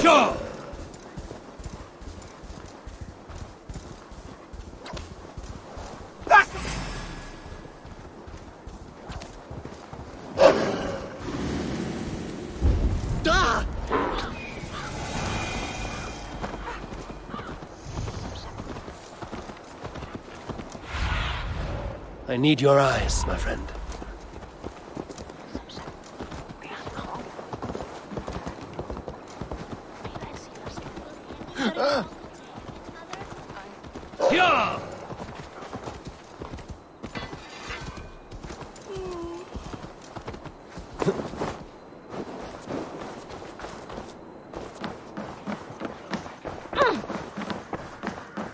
Sure. I need your eyes, my friend. Yeah!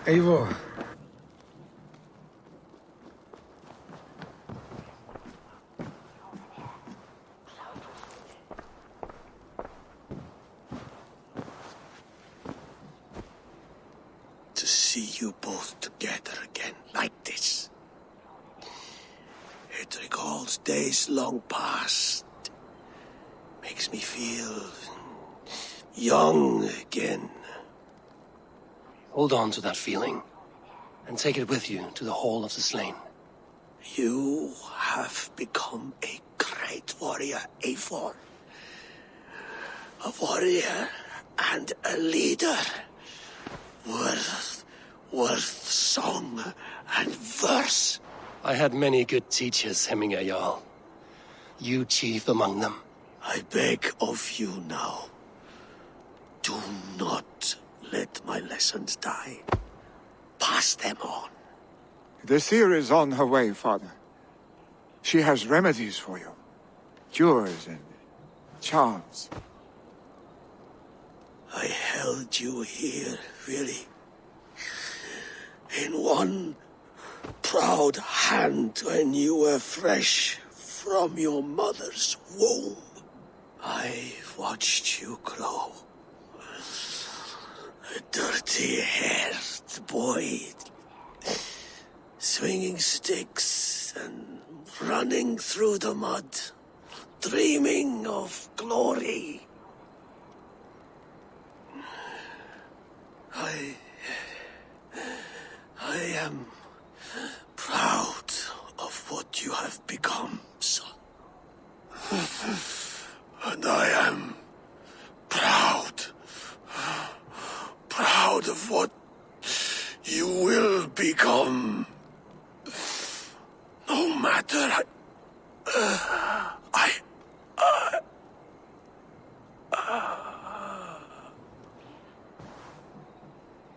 Eivor. To see you both together again like this. It recalls days long past. Makes me feel young again. Hold on to that feeling, and take it with you to the Hall of the Slain. You have become a great warrior, Eivor. A warrior and a leader. Worth song and verse. I had many good teachers, Hemminger Jarl. You chief among them. I beg of you now, do not let my lessons die. Pass them on. The seer is on her way, Father. She has remedies for you. Cures and charms. I held you here, really. In one proud hand when you were fresh from your mother's womb. I watched you grow. A dirty-haired boy, swinging sticks and running through the mud, dreaming of glory. I am proud of what you have become, son. And I am proud of what you will become. No matter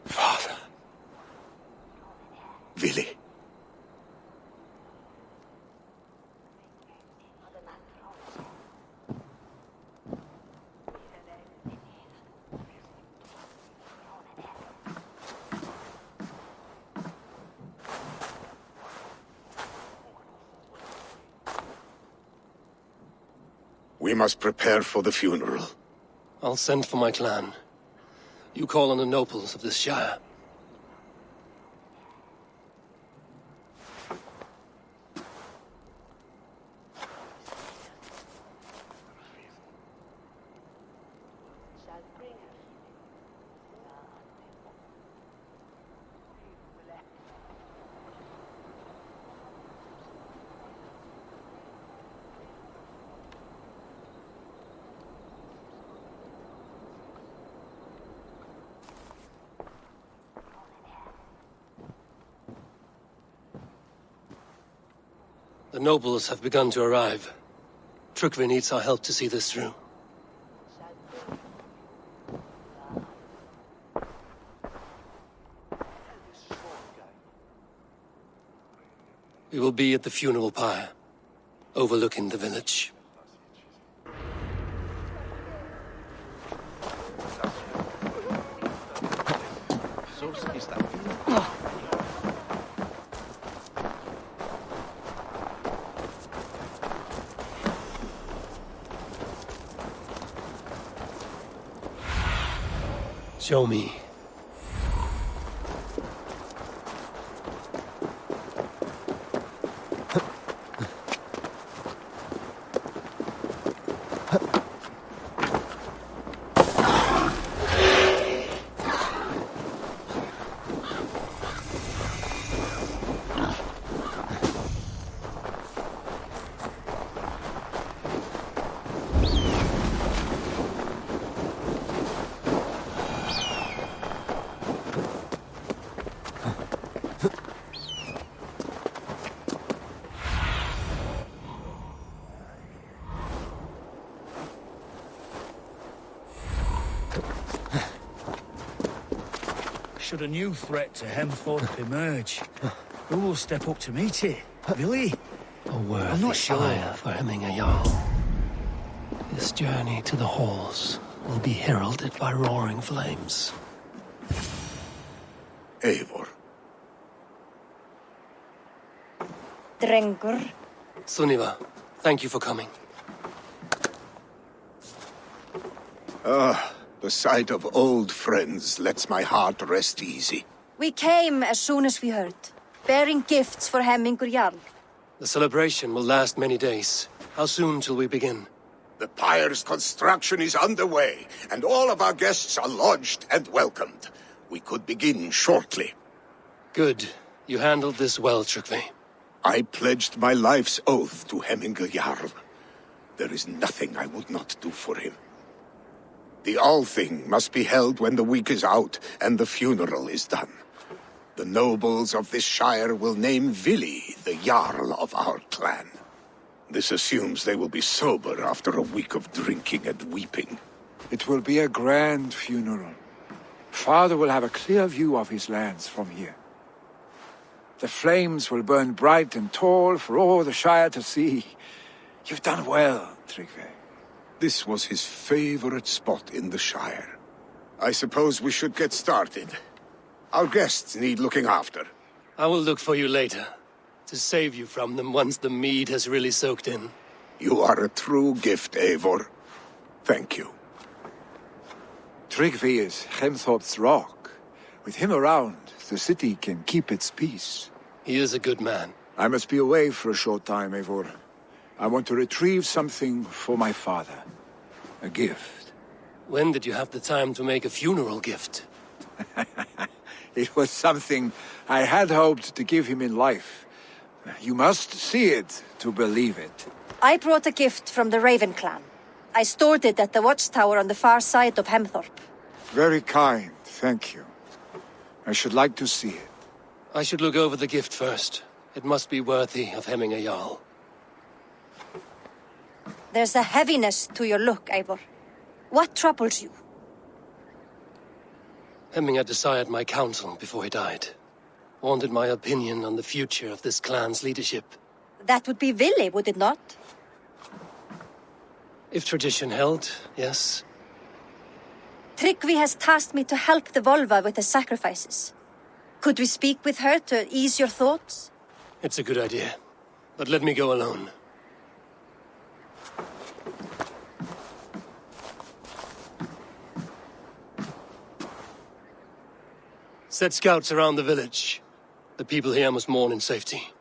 Father. Willy. We must prepare for the funeral. I'll send for my clan. You call on the nobles of this shire. The nobles have begun to arrive. Trukvi needs our help to see this through. We will be at the funeral pyre, overlooking the village. Show me. Should a new threat to Hemthorpe emerge, who will step up to meet it? Really? A worthy I'm not sure. fire for Hemming a Jarl. This journey to the halls will be heralded by roaring flames. Eivor. Drengur. Sunniva, thank you for coming. The sight of old friends lets my heart rest easy. We came as soon as we heard, bearing gifts for Hemmingur Jarl. The celebration will last many days. How soon till we begin? The pyre's construction is underway, and all of our guests are lodged and welcomed. We could begin shortly. Good. You handled this well, Trygve. I pledged my life's oath to Hemmingur Jarl. There is nothing I would not do for him. The Althing must be held when the week is out and the funeral is done. The nobles of this shire will name Vili the Jarl of our clan. This assumes they will be sober after a week of drinking and weeping. It will be a grand funeral. Father will have a clear view of his lands from here. The flames will burn bright and tall for all the Shire to see. You've done well, Trygve. This was his favorite spot in the Shire. I suppose we should get started. Our guests need looking after. I will look for you later, to save you from them once the mead has really soaked in. You are a true gift, Eivor. Thank you. Trygve is Hemthorpe's rock. With him around, the city can keep its peace. He is a good man. I must be away for a short time, Eivor. I want to retrieve something for my father. A gift. When did you have the time to make a funeral gift? It was something I had hoped to give him in life. You must see it to believe it. I brought a gift from the Raven clan. I stored it at the watchtower on the far side of Hemthorpe. Very kind, thank you. I should like to see it. I should look over the gift first. It must be worthy of Hemming a Jarl. There's a heaviness to your look, Eivor. What troubles you? Hemming had desired my counsel before he died. Wanted my opinion on the future of this clan's leadership. That would be Vili, would it not? If tradition held, yes. Trygve has tasked me to help the Volva with the sacrifices. Could we speak with her to ease your thoughts? It's a good idea. But let me go alone. Set scouts around the village. The people here must mourn in safety.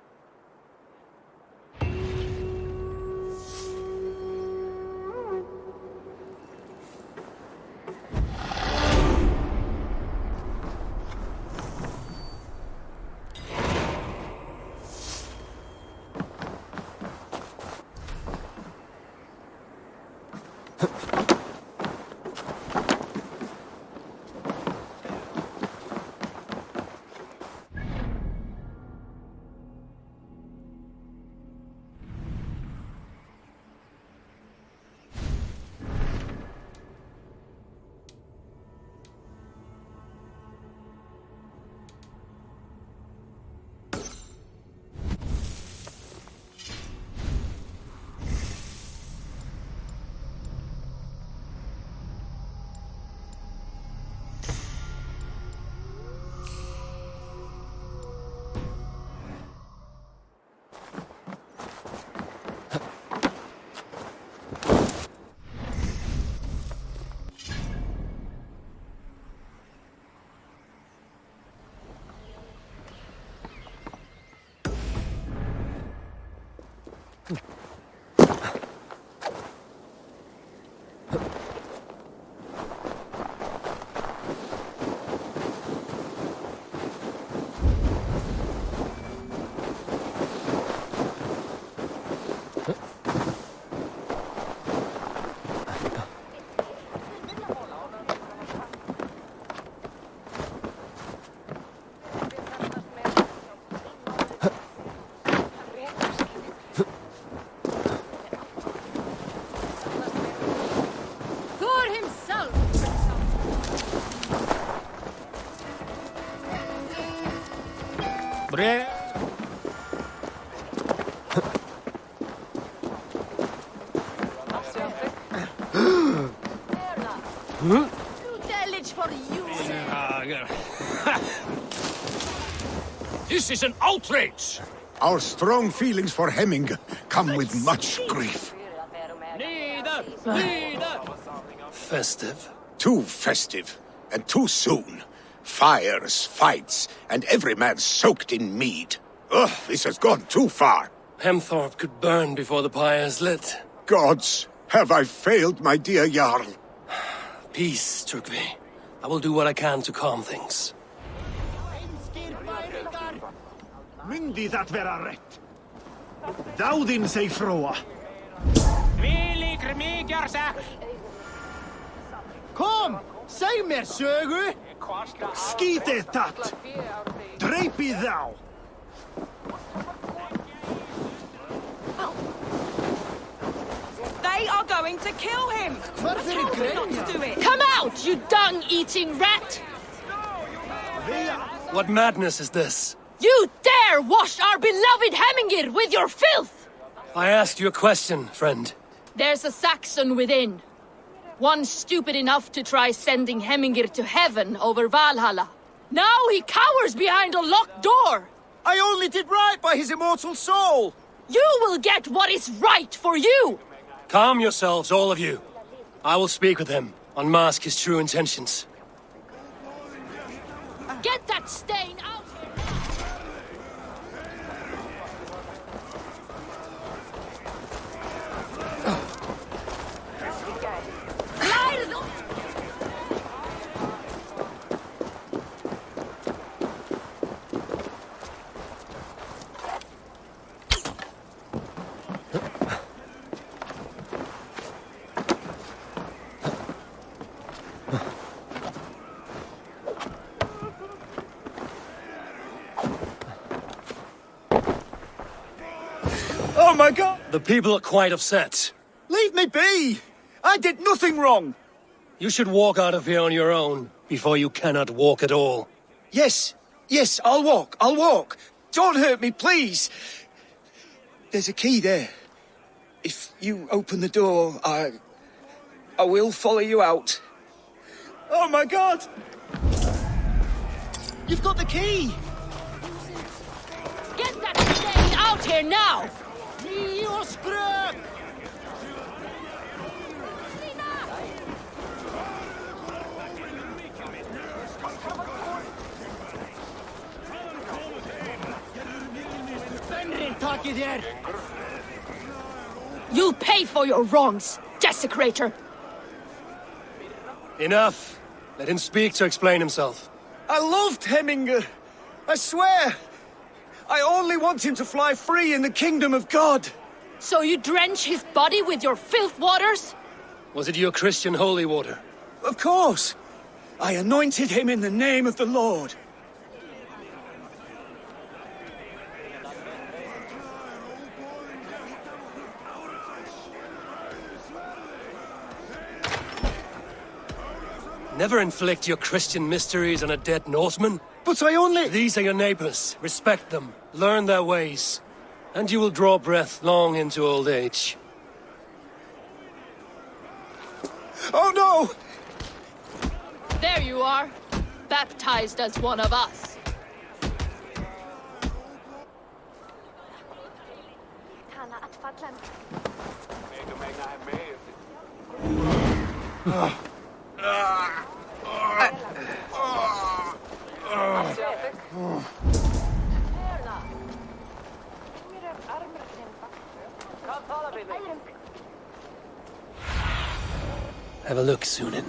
For you. This is an outrage! Our strong feelings for Hemming come with much grief. Festive. Too festive, and too soon. Fires, fights, and every man soaked in mead. Ugh, this has gone too far. Hemthorpe could burn before the pyre is lit. Gods, have I failed my dear Jarl? Peace, Tryggvi. I will do what I can to calm things. Myndi that vera rätt? Odins säg fråa. Kom, säg mer sögu! Skite tatt! Dreipi thou! They are going to kill him! I told you not to do it! Come out, you dung-eating rat! What madness is this? You dare wash our beloved Hemmingir with your filth! I asked you a question, friend. There's a Saxon within. One stupid enough to try sending Hemmingir to heaven over Valhalla. Now he cowers behind a locked door! I only did right by his immortal soul! You will get what is right for you! Calm yourselves, all of you. I will speak with him, unmask his true intentions. Get that stain out here Oh my god! The people are quite upset. Leave me be! I did nothing wrong! You should walk out of here on your own, before you cannot walk at all. Yes, I'll walk. Don't hurt me, please. There's a key there. If you open the door, I will follow you out. Oh my god! You've got the key! Get that stain out here now! You'll pay for your wrongs, desecrator! Enough! Let him speak to explain himself. I loved Hemminger. I swear. I only want him to fly free in the kingdom of God. So you drench his body with your filth waters? Was it your Christian holy water? Of course. I anointed him in the name of the Lord. Never inflict your Christian mysteries on a dead Norseman. But I only... These are your neighbors. Respect them. Learn their ways. And you will draw breath long into old age. Oh no! There you are, baptized as one of us. Have a look, Sunan.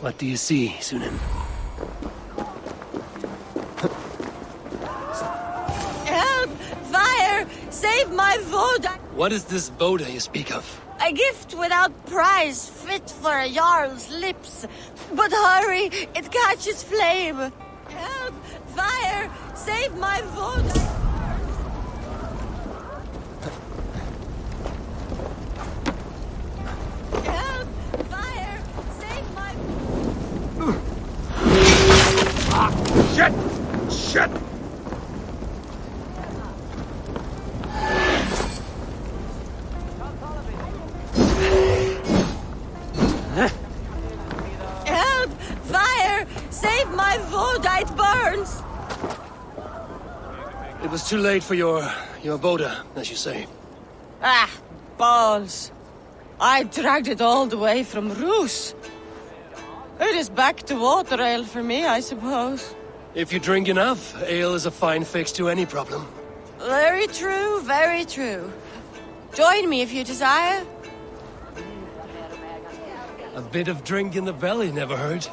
What do you see, Sunan? Help! Fire! Save my Voda! What is this Boda you speak of? A gift without price, fit for a jarl's lips. But hurry, it catches flame. Help! Fire! Save my wood! Help! Fire! Save my... Shit! Shit! Help! Fire! Save my wood, it burns! It was too late for your boda, as you say. Ah, balls. I dragged it all the way from Roos. It is back to water ale for me, I suppose. If you drink enough, ale is a fine fix to any problem. Very true, very true. Join me if you desire. A bit of drink in the belly never hurt.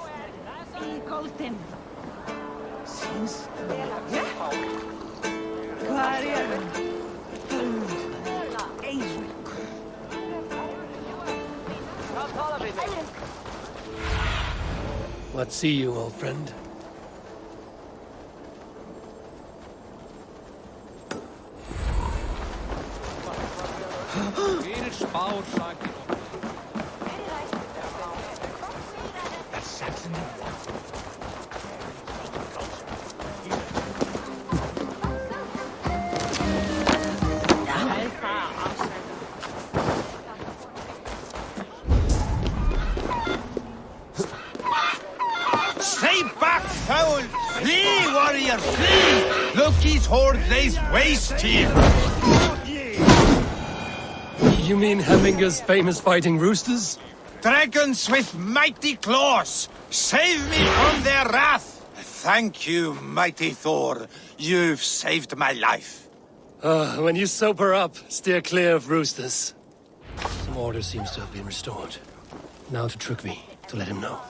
What see you, old friend? Stay back, foul! Flee, warrior, flee! Loki's horde lays waste here! You mean Hemminger's famous fighting roosters? Dragons with mighty claws! Save me from their wrath! Thank you, mighty Thor. You've saved my life. When you sober up, steer clear of roosters. Some order seems to have been restored. Now to Trygvi, to let him know.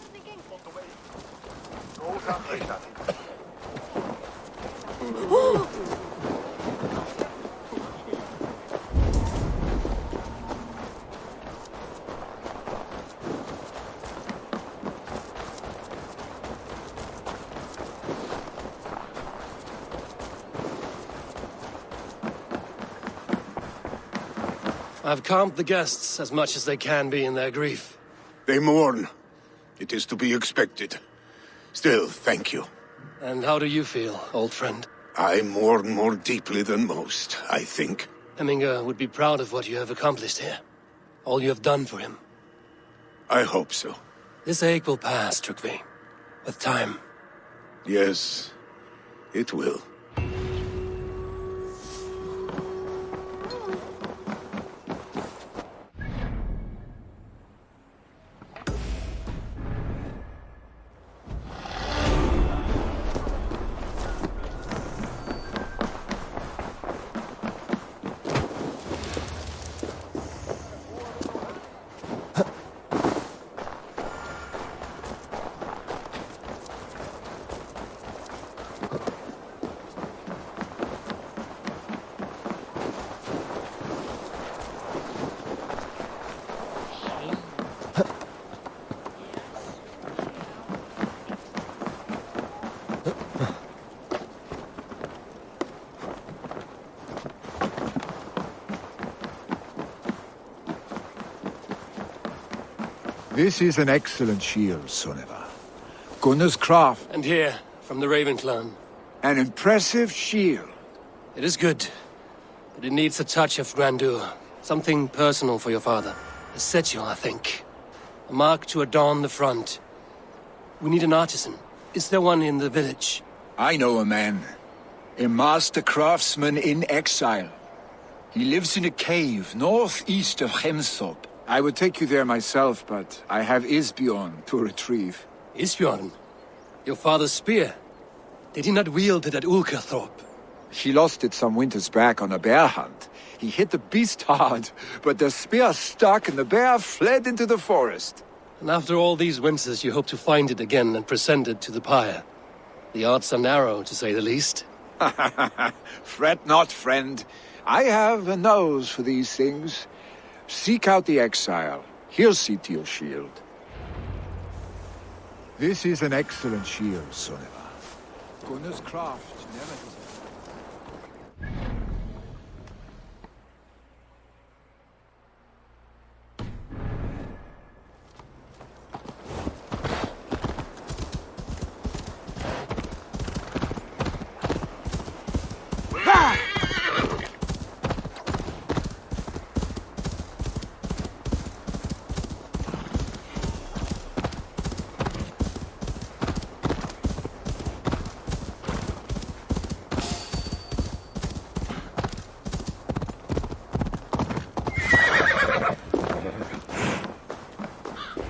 I've calmed the guests as much as they can be in their grief. They mourn. It is to be expected. Still, thank you. And how do you feel, old friend? I mourn more deeply than most, I think. Hemminger would be proud of what you have accomplished here. All you have done for him. I hope so. This ache will pass, Trygvi. With time. Yes, it will. This is an excellent shield, Soneva. Gunnar's craft. And here, from the Raven clan. An impressive shield. It is good, but it needs a touch of grandeur. Something personal for your father. A sigil, I think. A mark to adorn the front. We need an artisan. Is there one in the village? I know a man. A master craftsman in exile. He lives in a cave northeast of Hemthorp. I would take you there myself, but I have Isbjorn to retrieve. Isbjorn? Your father's spear? Did he not wield it at Ulkerthorpe? He lost it some winters back on a bear hunt. He hit the beast hard, but the spear stuck and the bear fled into the forest. And after all these winters, you hope to find it again and present it to the pyre. The odds are narrow, to say the least. Fret not, friend. I have a nose for these things. Seek out the exile. He'll see to your shield. This is an excellent shield, Soneva. Gunnar's craft never disappoints.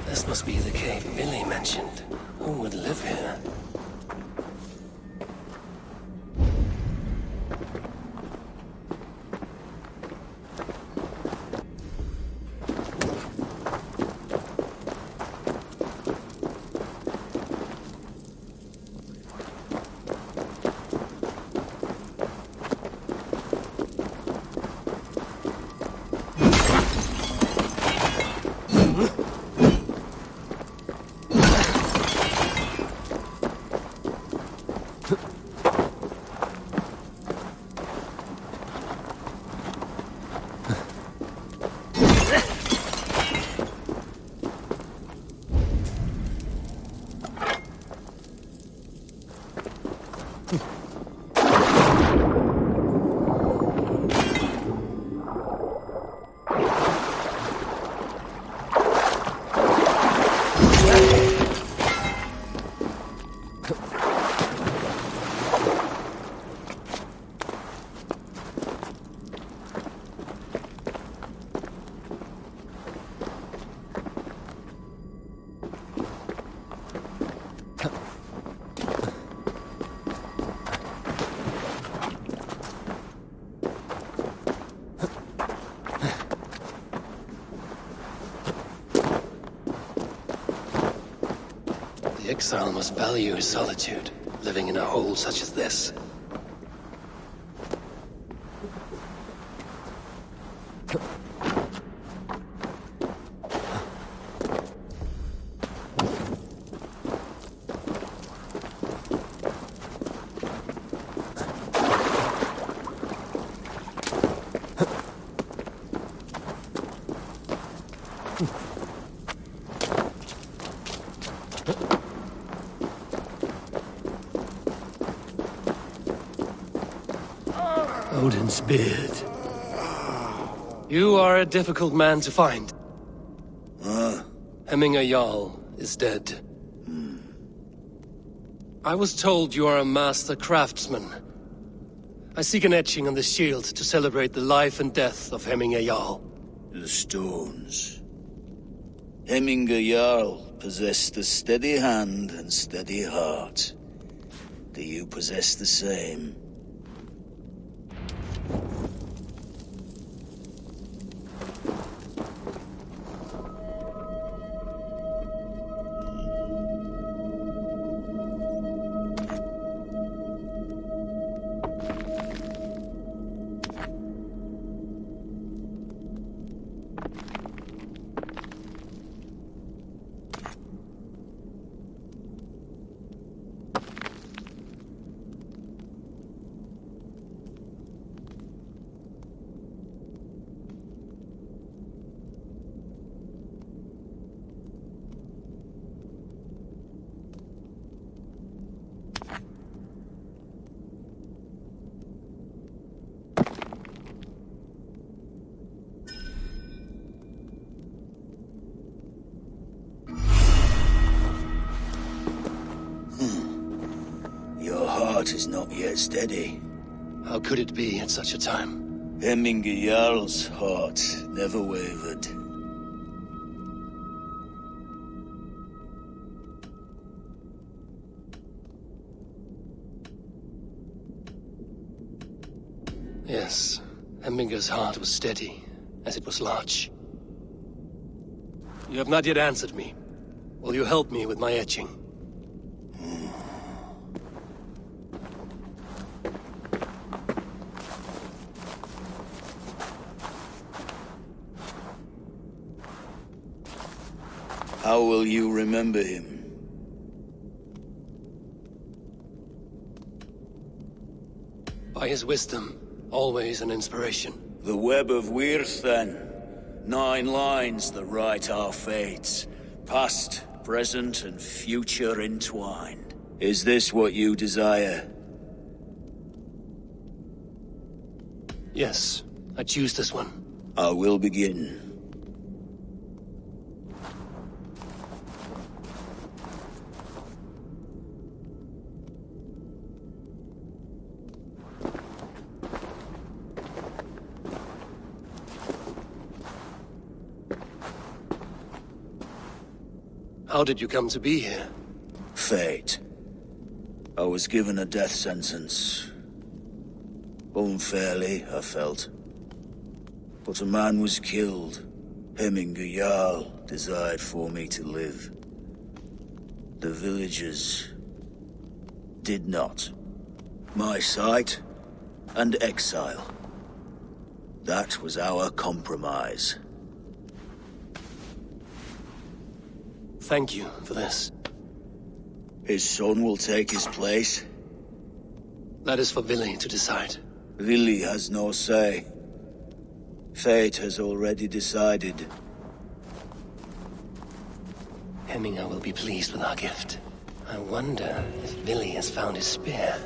This must be the cave Billy mentioned. Who would live here? The exile must value his solitude, living in a hole such as this. Odin's beard. You are a difficult man to find. Hemminger Jarl is dead. I was told you are a master craftsman. I seek an etching on the shield to celebrate the life and death of Hemminger Jarl. The stones. Hemminger Jarl possessed a steady hand and steady heart. Do you possess the same? Is not yet steady. How could it be at such a time? Hemminger Jarl's heart never wavered. Yes, Hemminger's heart was steady, as it was large. You have not yet answered me. Will you help me with my etching? How will you remember him? By his wisdom, always an inspiration. The web of Wirth, then. 9 lines that write our fates. Past, present, and future entwined. Is this what you desire? Yes, I choose this one. I will begin. How did you come to be here? Fate. I was given a death sentence. Unfairly, I felt. But a man was killed. Hemminger Jarl desired for me to live. The villagers did not. My sight and exile. That was our compromise. Thank you for this. His son will take his place. That is for Vili to decide. Vili has no say. Fate has already decided. Hemminger will be pleased with our gift. I wonder if Vili has found his spear.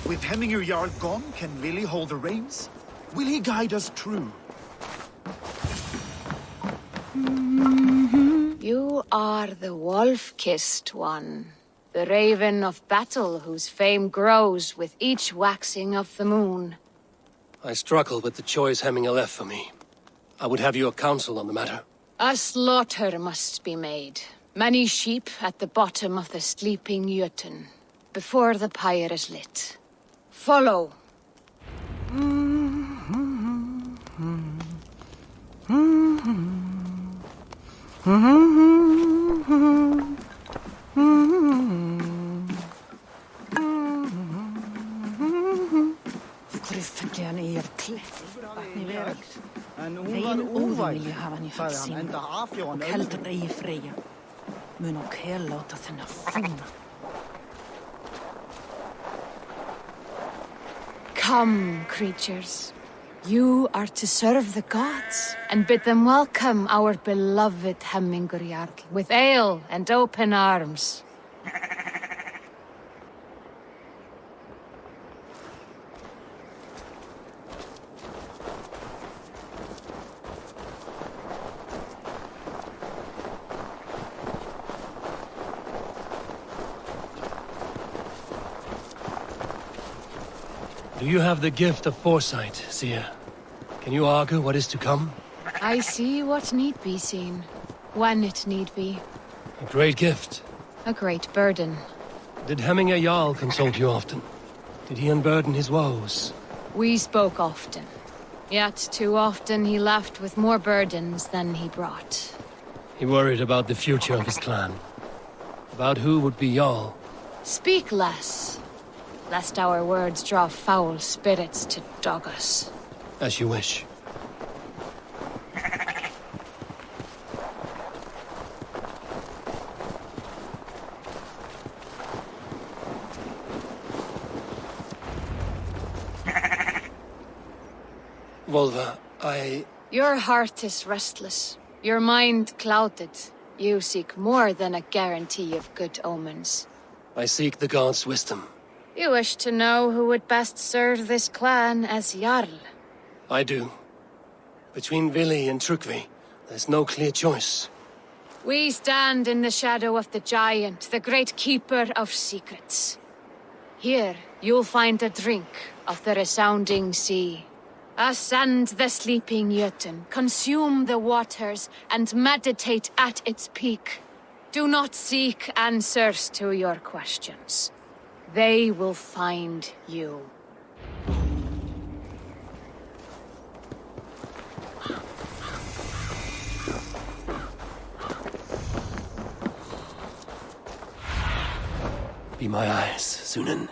With Hemminger Jarl gone, can Vili hold the reins? Will he guide us true? You are the wolf-kissed one. The raven of battle whose fame grows with each waxing of the moon. I struggle with the choice Hemminger left for me. I would have your counsel on the matter. A slaughter must be made. Many sheep at the bottom of the sleeping Jötun, before the pyre is lit. Follow. Skriffligen er klätt i veröld. Vegin Óðinn vilja hafa hann í höfn sín og heldur eigi Freyja. Mun og láta þennan fúna. Come, creatures. You are to serve the gods, and bid them welcome our beloved Hemminger Jarl with ale and open arms. Do you have the gift of foresight, Seer? Can you argue what is to come? I see what need be seen, when it need be. A great gift. A great burden. Did Hemminger Jarl consult you often? Did he unburden his woes? We spoke often. Yet too often he left with more burdens than he brought. He worried about the future of his clan. About who would be Jarl. Speak less, lest our words draw foul spirits to dog us. As you wish. Volva, Your heart is restless. Your mind clouded. You seek more than a guarantee of good omens. I seek the gods' wisdom. You wish to know who would best serve this clan as Jarl. I do. Between Vili and Trukvi, there's no clear choice. We stand in the shadow of the giant, the great keeper of secrets. Here, you'll find a drink of the resounding sea. Ascend the sleeping Jötun, consume the waters, and meditate at its peak. Do not seek answers to your questions. They will find you. Be my eyes, Sunan.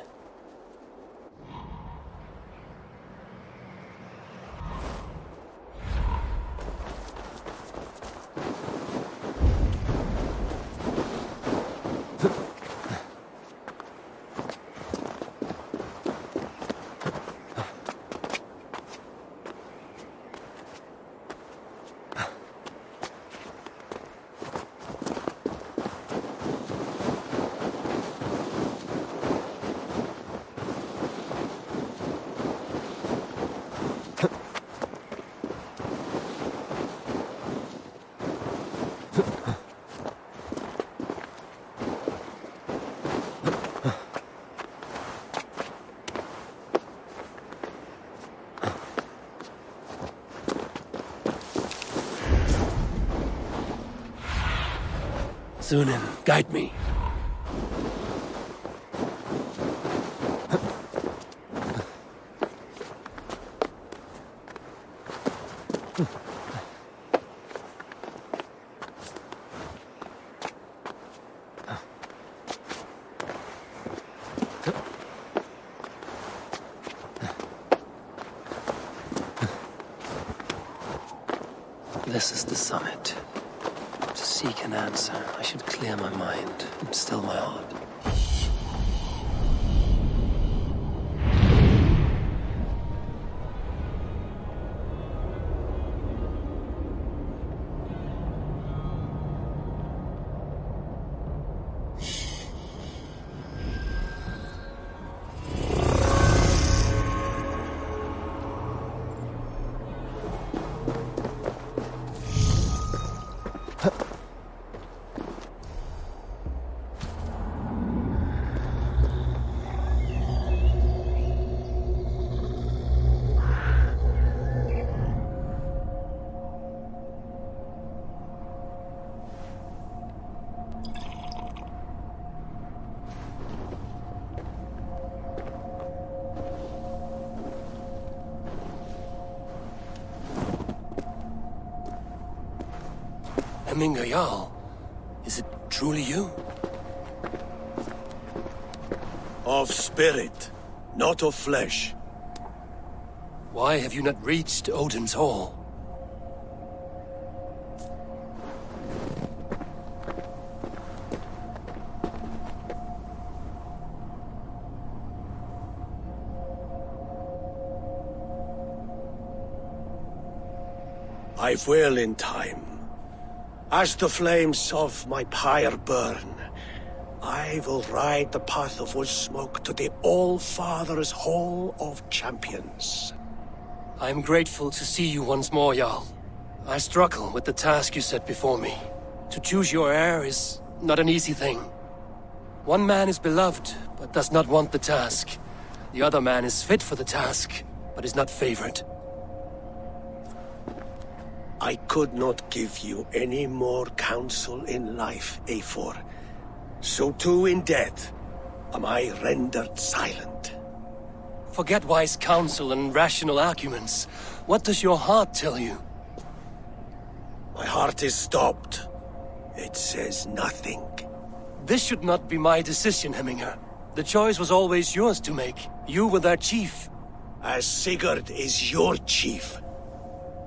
Sunan, guide me. This is the summit. To seek an answer, I should clear my mind and still my heart. Hemminger Jarl, is it truly you? Of spirit, not of flesh. Why have you not reached Odin's Hall? I will in time. As the flames of my pyre burn, I will ride the path of wood smoke to the All-Father's Hall of Champions. I am grateful to see you once more, Jarl. I struggle with the task you set before me. To choose your heir is not an easy thing. One man is beloved, but does not want the task. The other man is fit for the task, but is not favored. I could not give you any more counsel in life, Eivor. So too in death am I rendered silent. Forget wise counsel and rational arguments. What does your heart tell you? My heart is stopped. It says nothing. This should not be my decision, Hemminger. The choice was always yours to make. You were their chief. As Sigurd is your chief.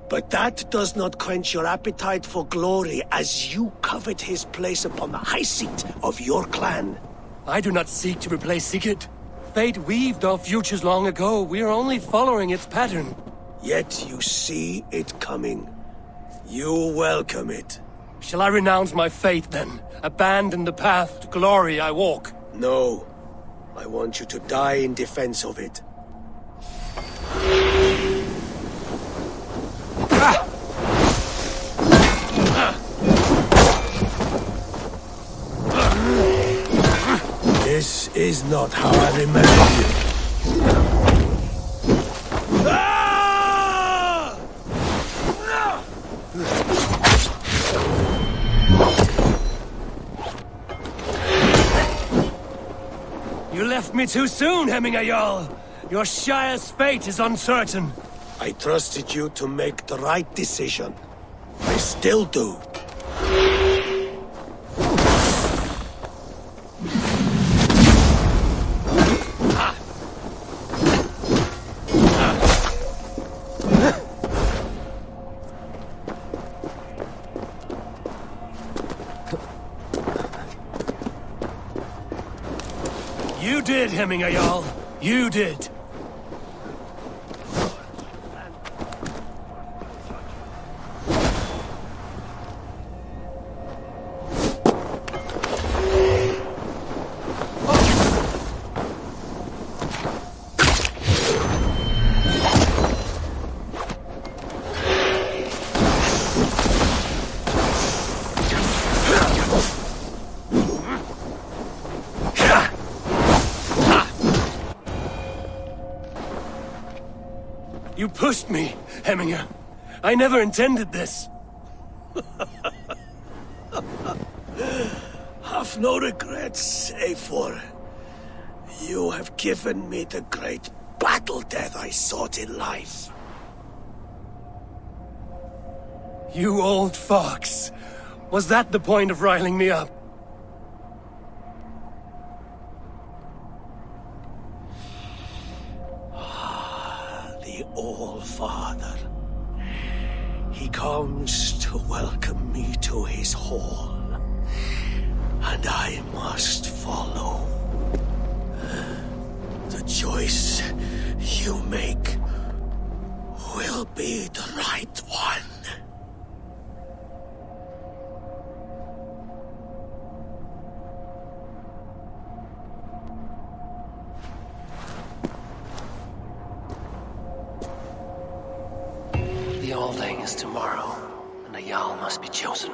But that does not quench your appetite for glory as you covet his place upon the high seat of your clan. I do not seek to replace Sigurd. Fate weaved our futures long ago. We are only following its pattern. Yet you see it coming. You welcome it. Shall I renounce my faith then? Abandon the path to glory I walk? No. I want you to die in defense of it. This is not how I remember you. You left me too soon, Hemminger Jarl. Your Shire's fate is uncertain. I trusted you to make the right decision. I still do. You did, Hemminger Jarl. You did. You pushed me, Hemminger. I never intended this. Have no regrets, Eivor. You have given me the great battle death I sought in life. You old fox. Was that the point of riling me up? All-Father. He comes to welcome me to his hall, and I must follow. The choice you make will be the right one. The Alding is tomorrow, and a Jarl must be chosen.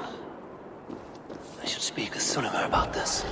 I should speak with Sunnema about this.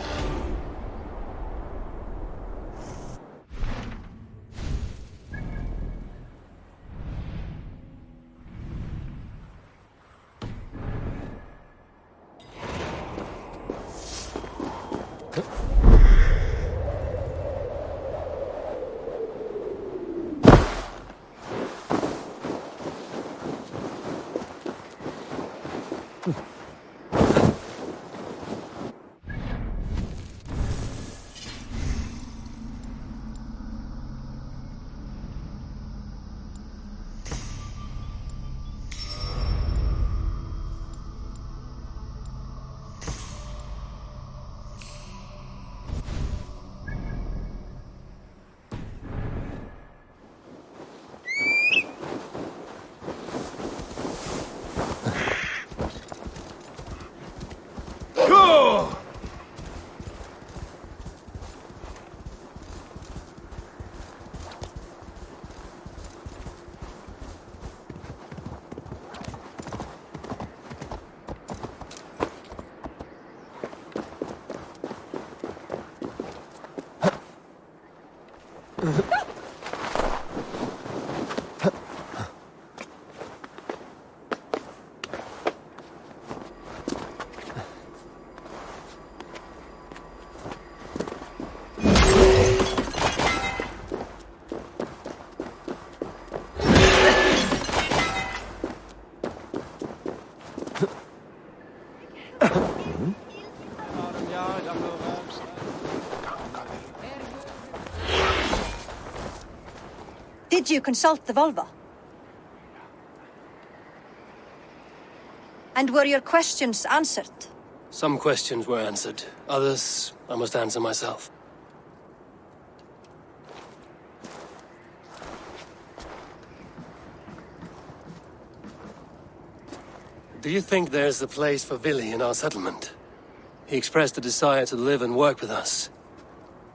Did you consult the Volva? And were your questions answered? Some questions were answered. Others, I must answer myself. Do you think there's a place for Vili in our settlement? He expressed a desire to live and work with us.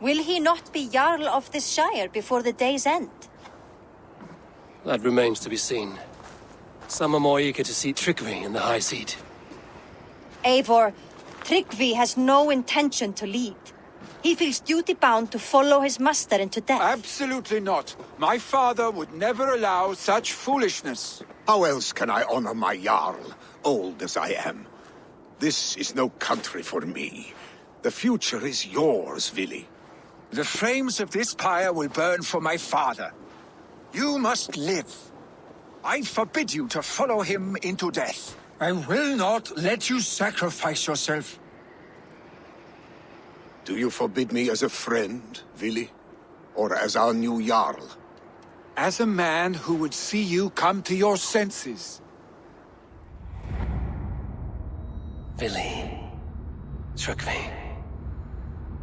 Will he not be Jarl of this shire before the day's end? That remains to be seen. Some are more eager to see Tryggvi in the high seat. Eivor, Tryggvi has no intention to lead. He feels duty-bound to follow his master into death. Absolutely not. My father would never allow such foolishness. How else can I honor my Jarl, old as I am? This is no country for me. The future is yours, Vili. The flames of this pyre will burn for my father. You must live. I forbid you to follow him into death. I will not let you sacrifice yourself. Do you forbid me as a friend, Vili? Or as our new Jarl? As a man who would see you come to your senses. Vili. Tryggvi.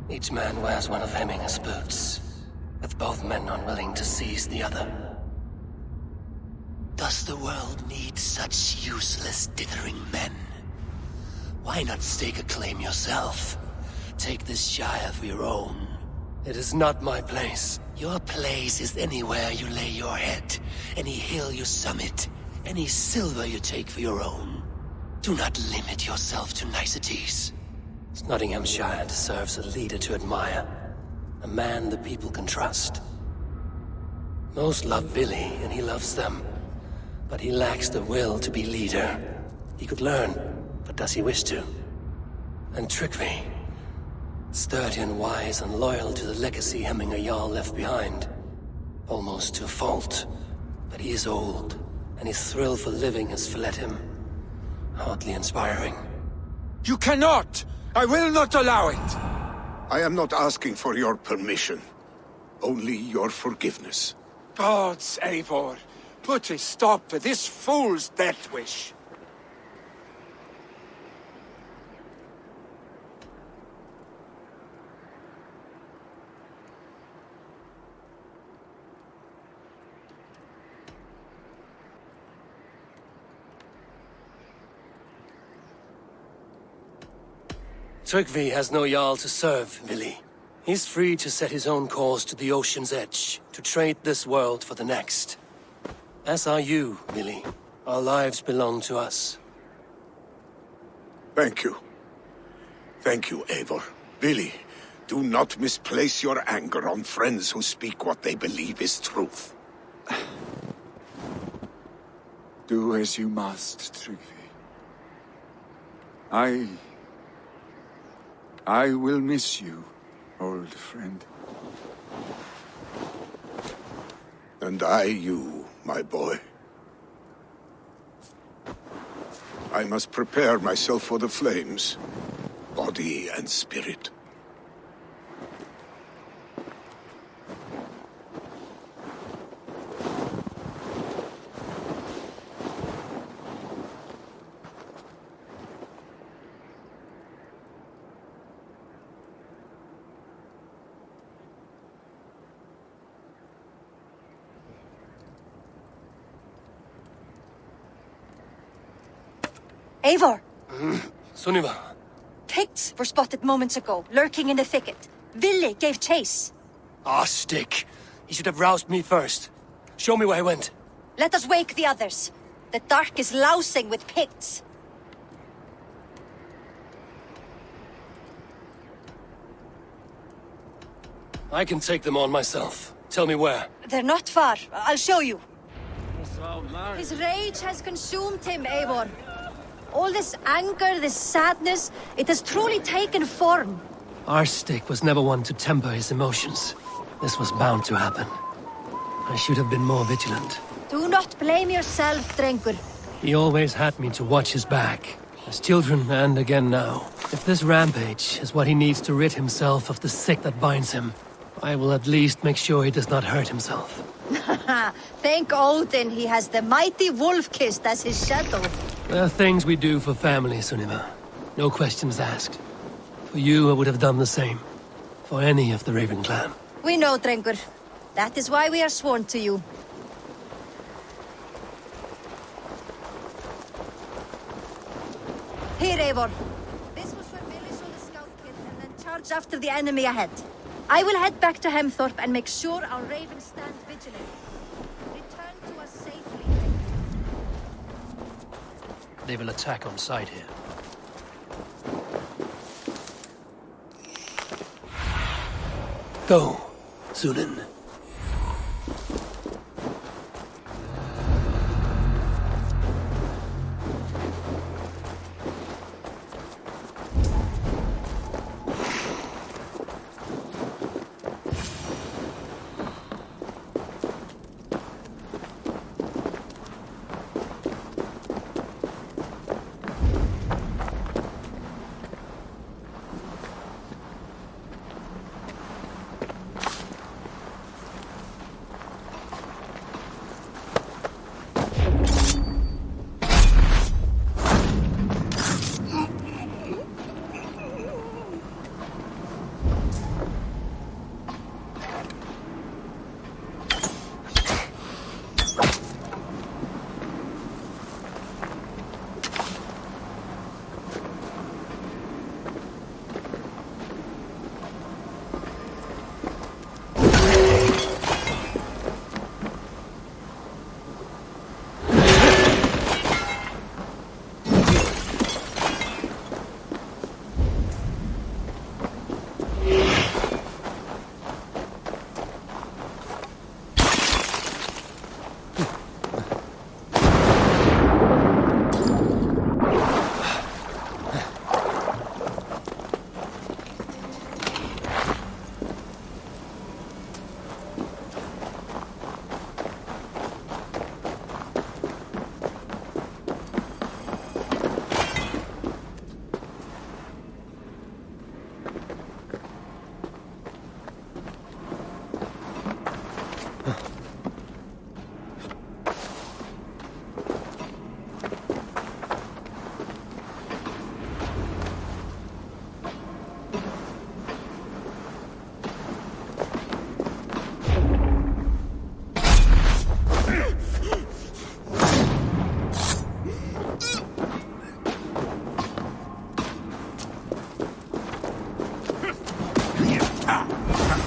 Each man wears one of Hemminger's boots, with both men unwilling to seize the other. Does the world need such useless, dithering men? Why not stake a claim yourself? Take this shire for your own. It is not my place. Your place is anywhere you lay your head, any hill you summit, any silver you take for your own. Do not limit yourself to niceties. Nottinghamshire deserves a leader to admire, a man the people can trust. Most love Vili, and he loves them, but he lacks the will to be leader. He could learn, but does he wish to? And Tryggvi, sturdy and wise and loyal to the legacy Hemminger Jarl left behind. Almost to a fault, but he is old, and his thrill for living has fled him. Hardly inspiring. You cannot! I will not allow it! I am not asking for your permission. Only your forgiveness. Gods, Eivor, put a stop to this fool's death wish. Tryggvi has no Jarl to serve, Vili. He's free to set his own course to the ocean's edge, to trade this world for the next. As are you, Vili. Our lives belong to us. Thank you. Thank you, Eivor. Vili, do not misplace your anger on friends who speak what they believe is truth. Do as you must, Tryggvi. I will miss you, old friend. And I you, my boy. I must prepare myself for the flames, body and spirit. Eivor! Sunniva! Picts were spotted moments ago, lurking in the thicket. Vili gave chase. Ah, stick! He should have roused me first. Show me where he went. Let us wake the others. The dark is lousing with Picts. I can take them on myself. Tell me where. They're not far. I'll show you. His rage has consumed him, Eivor. All this anger, this sadness, it has truly taken form. Our stick was never one to temper his emotions. This was bound to happen. I should have been more vigilant. Do not blame yourself, Drengur. He always had me to watch his back. As children, and again now. If this rampage is what he needs to rid himself of the sick that binds him, I will at least make sure he does not hurt himself. Thank Odin he has the mighty Wolf-Kissed as his shadow. There are things we do for family, Sunniva. No questions asked. For you, I would have done the same. For any of the Raven clan. We know, Drengur. That is why we are sworn to you. Here, Eivor. This was where Billy saw the scout kit and then charged after the enemy ahead. I will head back to Hemthorpe and make sure our ravens stand vigilant. Return to us safely. They will attack on sight here. Go, Sunan.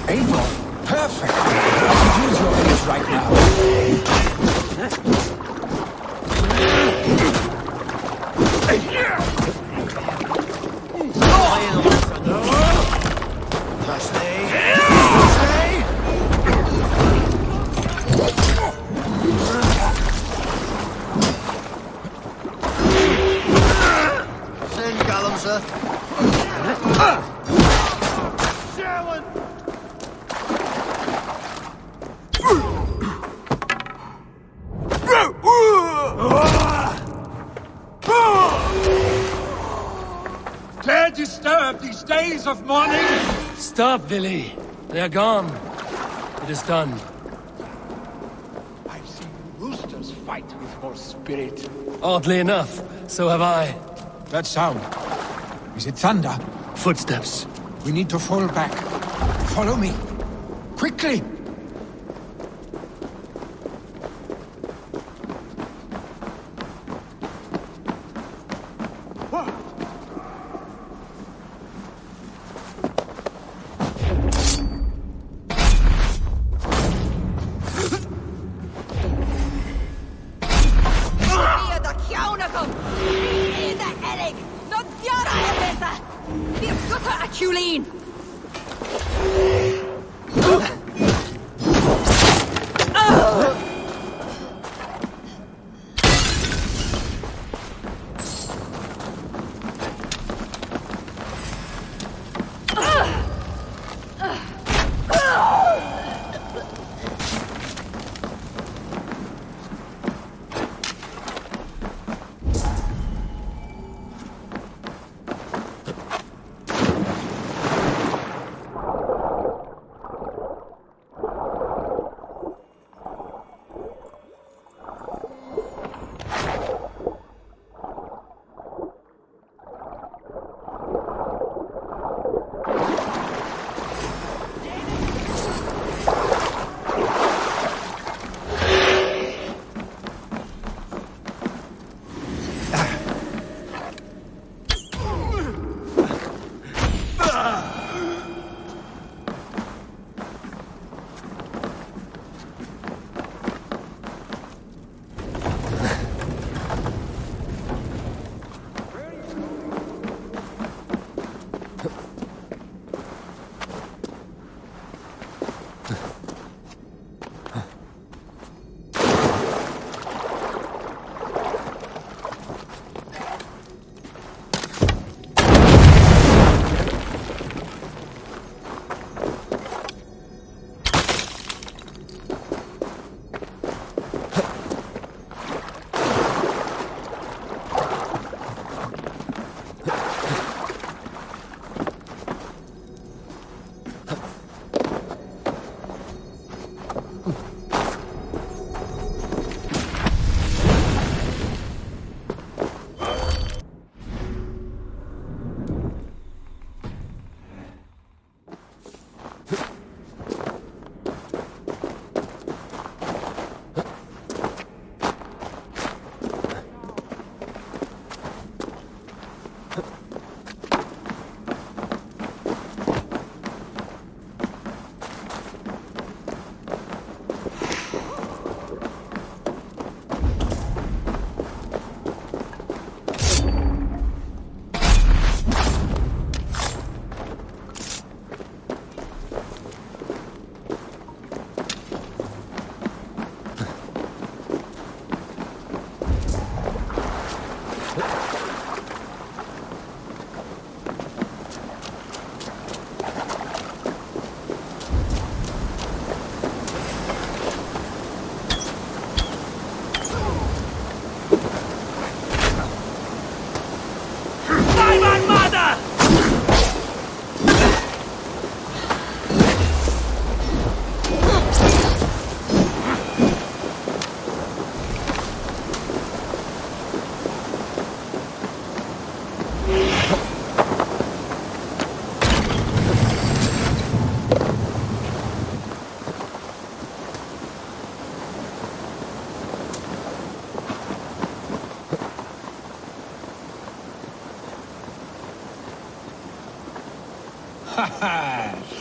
Eivor, perfect. I could use your aid right now. Dare disturb these days of mourning? Stop, Billy. They are gone. It is done. I've seen roosters fight with more spirit. Oddly enough, so have I. That sound. Is it thunder? Footsteps. We need to fall back. Follow me. Quickly!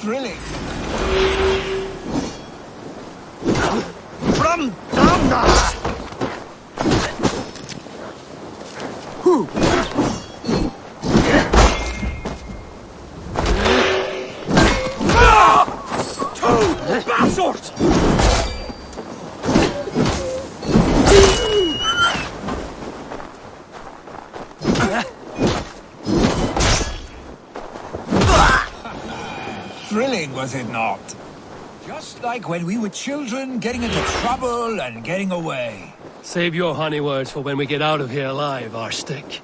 Thrilling. From down there! Two bastards! Thrilling, was it not? Just like when we were children, getting into trouble and getting away. Save your honey words for when we get out of here alive, Arstick.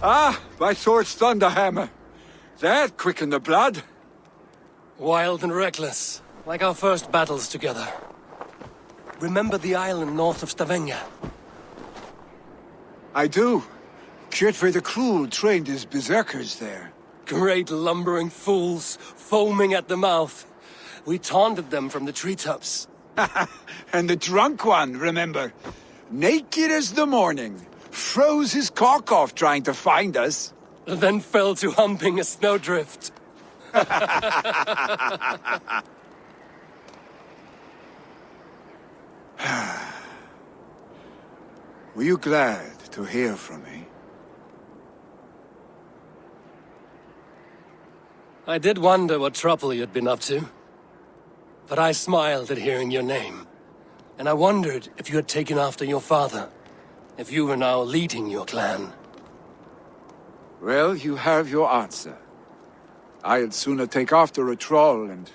Ah, my sword's thunderhammer. That quickened the blood. Wild and reckless, like our first battles together. Remember the island north of Stavanger? I do. Kjotve the Cruel trained his berserkers there. Great lumbering fools, foaming at the mouth. We taunted them from the treetops. And the drunk one, remember? Naked as the morning. Froze his cock off trying to find us. Then fell to humping a snowdrift. Were you glad to hear from me? I did wonder what trouble you'd been up to. But I smiled at hearing your name. And I wondered if you had taken after your father. If you were now leading your clan. Well, you have your answer. I'd sooner take after a troll and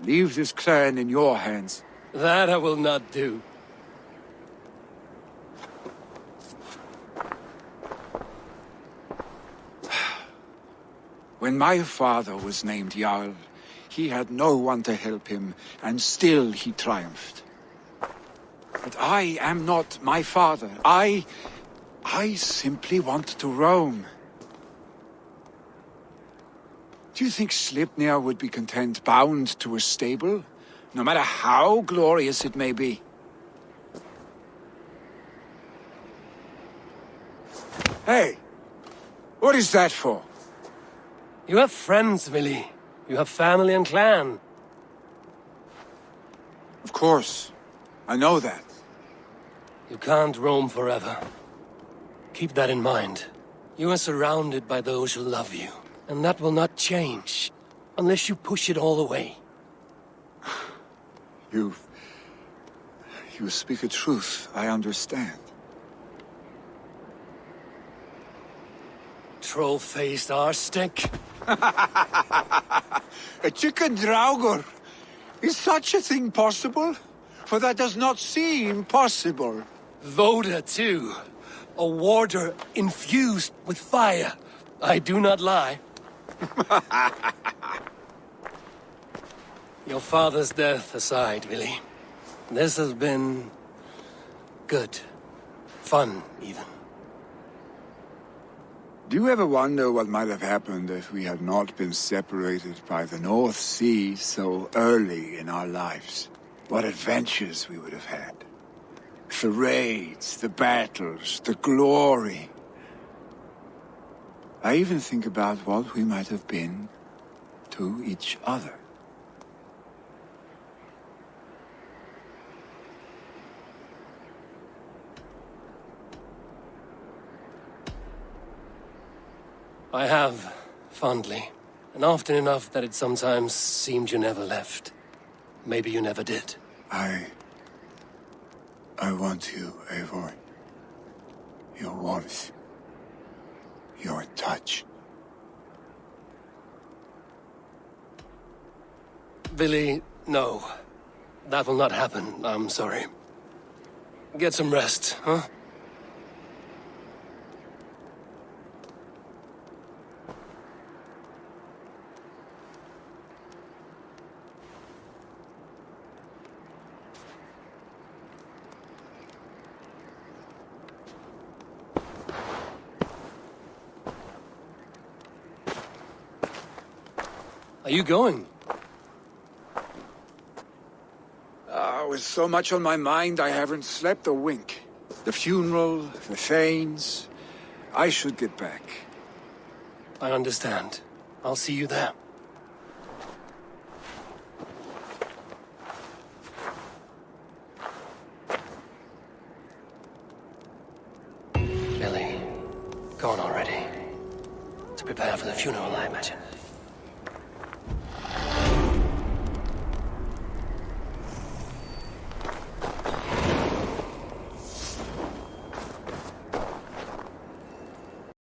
leave this clan in your hands. That I will not do. When my father was named Jarl, he had no one to help him, and still he triumphed. But I am not my father. I simply want to roam. Do you think Sleipnir would be content bound to a stable, no matter how glorious it may be? Hey, what is that for? You have friends, Willy. You have family and clan. Of course. I know that. You can't roam forever. Keep that in mind. You are surrounded by those who love you. And that will not change. Unless you push it all away. You speak a truth, I understand. Troll-faced arstick. A chicken draugr. Is such a thing possible? For that does not seem possible. Voda, too. A warder infused with fire. I do not lie. Your father's death aside, Willy. This has been... good. Fun, even. Do you ever wonder what might have happened if we had not been separated by the North Sea so early in our lives? What adventures we would have had. The raids, the battles, the glory. I even think about what we might have been to each other. I have, fondly. And often enough that it sometimes seemed you never left. Maybe you never did. I want you, Eivor. Your warmth. Your touch. Billy, no. That will not happen, I'm sorry. Get some rest, huh? Are you going? With so much on my mind, I haven't slept a wink. The funeral, the Thanes. I should get back. I understand. I'll see you there. Billy, gone already. To prepare for the funeral, I imagine.